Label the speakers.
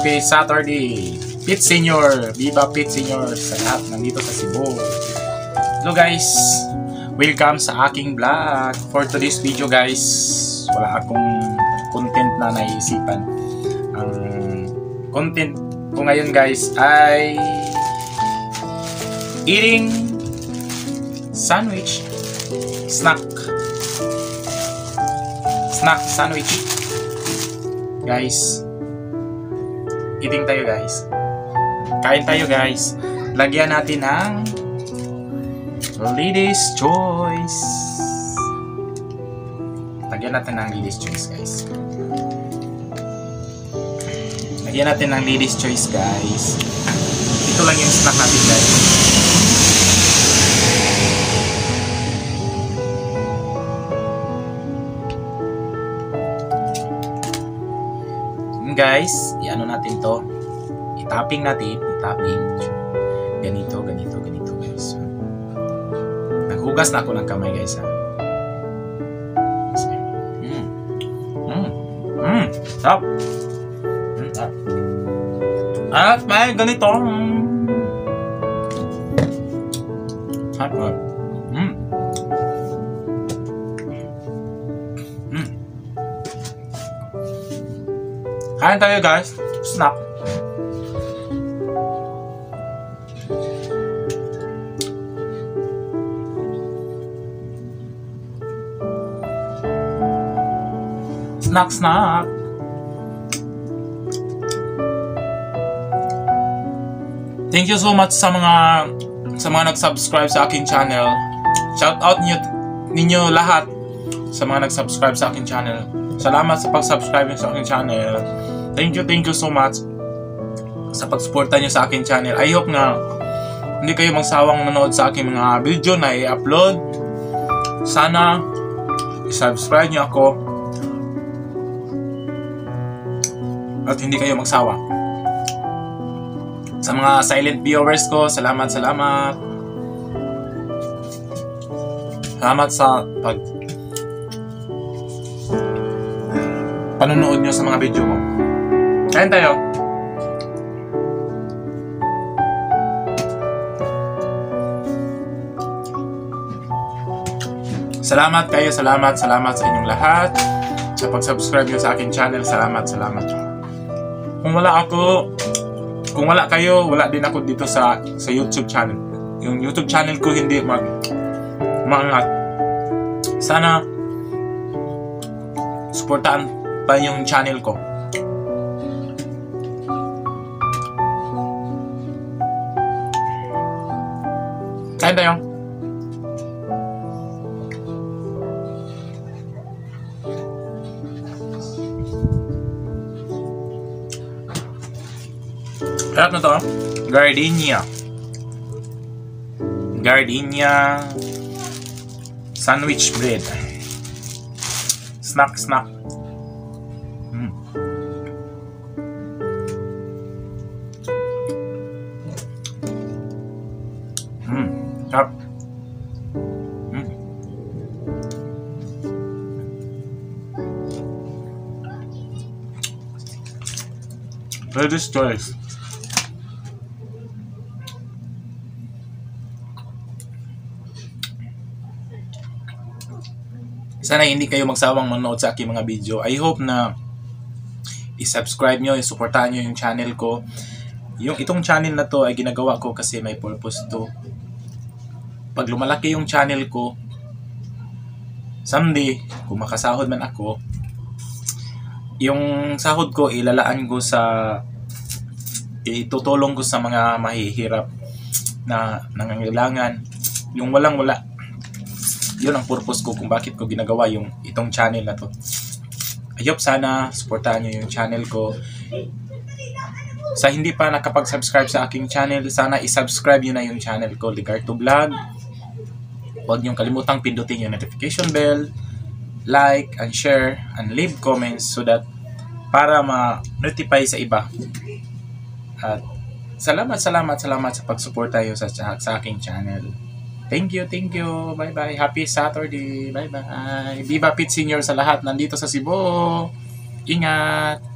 Speaker 1: Happy Saturday! Pete Senior! Viva Pete Senior sa lahat nandito sa Cebu. Hello guys! Welcome sa aking vlog. For today's video guys, wala akong content na naisipan. Ang content ko ngayon guys ay eating sandwich. Snack sandwich. Guys, eating tayo guys. Kain tayo guys. Lagyan natin ng Ladies Choice. Lagyan natin ng Ladies Choice guys. Lagyan natin ng Ladies Choice guys. Ito lang yung snack natin guys. Guys, i-ano natin to, i-tapping natin, ganito guys. Naghugas na ako ng kamay guys ha. Stop. At may ganito. Kain tayo guys. Snack. Snack. Thank you so much sa mga nag-subscribe sa aking channel. Shout out ninyo lahat sa mga nag-subscribe sa aking channel. Salamat sa pag-subscribe sa aking channel. Thank you so much sa pag-suporta nyo sa aking channel. I hope na hindi kayo magsawang manood sa aking mga video na i-upload. Sana i-subscribe nyo ako at hindi kayo magsawa. Sa mga silent viewers ko, salamat. Salamat sa panonood nyo sa mga video ko. Kain tayo. Salamat sa inyong lahat sa pag-subscribe nyo sa aking channel. Salamat. Kung wala kayo, wala din ako dito sa YouTube channel. Yung YouTube channel ko hindi maangat. Sana suportahan pa yung channel ko. Kain tayo. Sarap na to. Gardenia sandwich bread. Snack. Sarap. Ladies Choice. Sana hindi kayo magsawang manood sa aking mga video. I hope na i-subscribe nyo, i-supportahan nyo yung channel ko. Itong channel na to ay ginagawa ko kasi may purpose to. Pag lumalaki yung channel ko, someday, kung makasahod man ako, yung sahod ko ilalaan ko itutulong ko sa mga mahihirap na nangangailangan. Yung walang-wala. Yun ang purpose ko kung bakit ko ginagawa itong channel na to. I hope sana supportahan nyo yung channel ko. Sa hindi pa nakapag-subscribe sa aking channel, sana i-subscribe nyo na yung channel ko, Ligarto Vlog. Huwag nyo kalimutang pindutin yung notification bell, like and share and leave comments so that para ma-notify sa iba. At salamat sa pagsuporta nyo sa aking channel. Thank you. Bye-bye. Happy Saturday. Bye-bye. Viva Pete Senior sa lahat nandito sa Cebu. Ingat.